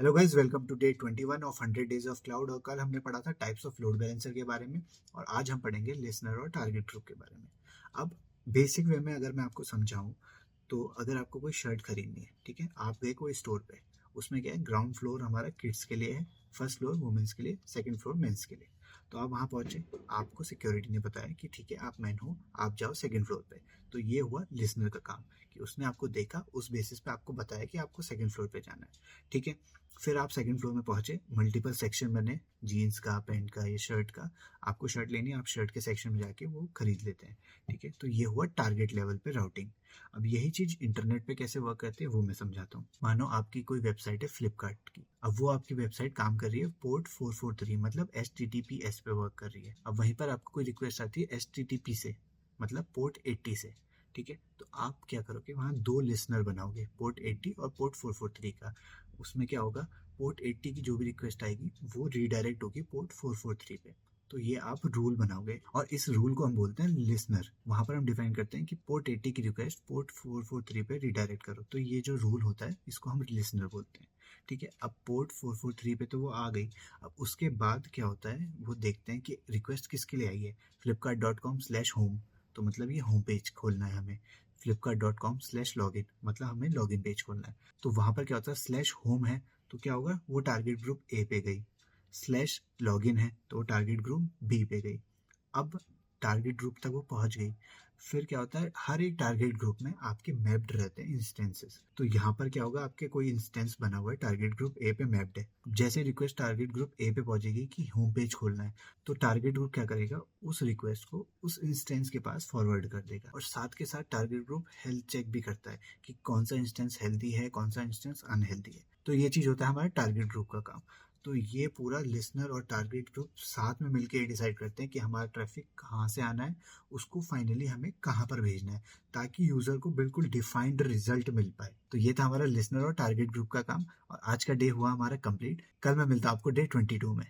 Hello guys, welcome to day 21 of 100 days of cloud. और कल हमने पढ़ा था टाइप्स ऑफ लोड बैलेंसर के बारे में, और आज हम पढ़ेंगे लिसनर और टारगेट ग्रुप के बारे में। अब बेसिक वे में अगर मैं आपको समझाऊं, तो अगर आपको कोई शर्ट खरीदनी है, ठीक है, आप गए कोई स्टोर पे। उसमें क्या है, ग्राउंड फ्लोर हमारा किड्स के लिए है, फर्स्ट फ्लोर वुमेन्स के लिए, सेकंड फ्लोर मेंस के लिए। तो आप वहाँ पहुंचे, आपको सिक्योरिटी ने बताया कि ठीक है आप मैन हो, आप जाओ सेकंड फ्लोर पे। तो ये हुआ लिसनर का काम, कि उसने आपको देखा, उस बेसिस पे आपको बताया कि आपको सेकंड फ्लोर पे जाना है। ठीक है, फिर आप सेकंड फ्लोर में पहुंचे, मल्टीपल सेक्शन बने, जीन्स का, पैंट का, ये शर्ट का। आपको शर्ट लेनी है, आप शर्ट के सेक्शन में जाके वो खरीद लेते हैं। ठीक है, तो ये हुआ टारगेट लेवल पे राउटिंग। अब यही चीज इंटरनेट पे कैसे वर्क करती है वो मैं समझाता हूँ। मानो आपकी कोई वेबसाइट है फ्लिपकार्ट की, अब वो आपकी वेबसाइट काम कर रही है पोर्ट 443 मतलब HTTPS पे वर्क कर रही है। अब वहीं पर आपको कोई रिक्वेस्ट आती है HTTP से, मतलब पोर्ट 80 से। ठीक है, तो आप क्या करोगे, वहाँ दो लिसनर बनाओगे, पोर्ट 80 और पोर्ट 443 का। उसमें क्या होगा, पोर्ट 80 की जो भी रिक्वेस्ट आएगी वो रीडायरेक्ट होगी पोर्ट 443 पे। तो ये आप रूल बनाओगे, और इस रूल को हम बोलते हैं लिसनर। वहां पर हम डिफाइन करते हैं कि पोर्ट 80 की रिक्वेस्ट पोर्ट 443 पे रिडायरेक्ट करो। तो ये जो रूल होता है इसको हम लिसनर बोलते हैं। ठीक है, अब पोर्ट 443 पे तो वो आ गई। अब उसके बाद क्या होता है, वो देखते हैं कि रिक्वेस्ट किसके लिए आई है। flipkart.com/home, तो मतलब ये होम पेज खोलना है हमें। flipkart.com/login, मतलब हमें लॉगिन पेज खोलना है। तो वहां पर क्या होता है, /home है, तो क्या होगा, वो टारगेट ग्रुप ए पे गई। /login है तो वो टारगेट ग्रुप बी पे गई। अब टारगेट ग्रुप तक वो पहुंच गई। फिर क्या होता है, हर एक टारगेट ग्रुप में आपके मैप्ड रहते हैं इंस्टेंसेस। तो यहाँ पर क्या होगा, आपके कोई इंस्टेंस बना हुआ है टारगेट ग्रुप ए पे मैप्ड है। जैसे रिक्वेस्ट टारगेट ग्रुप ए पे पहुंचेगी कि होम पेज खोलना है, तो टारगेट ग्रुप क्या करेगा, उस रिक्वेस्ट को उस इंस्टेंस के पास फॉरवर्ड कर देगा। और साथ के साथ टारगेट ग्रुप हेल्थ चेक भी करता है कि कौन सा इंस्टेंस हेल्दी है, कौन सा इंस्टेंस अनहेल्दी है। तो ये चीज होता है हमारे टारगेट ग्रुप का काम। तो ये पूरा लिसनर और टारगेट ग्रुप साथ में मिलकर डिसाइड करते हैं कि हमारा ट्रैफिक कहाँ से आना है, उसको फाइनली हमें कहाँ पर भेजना है, ताकि यूजर को बिल्कुल डिफाइंड रिजल्ट मिल पाए। तो ये था हमारा लिसनर और टारगेट ग्रुप का काम, और आज का डे हुआ हमारा कंप्लीट। कल मैं मिलता हूँ आपको डे 22 में।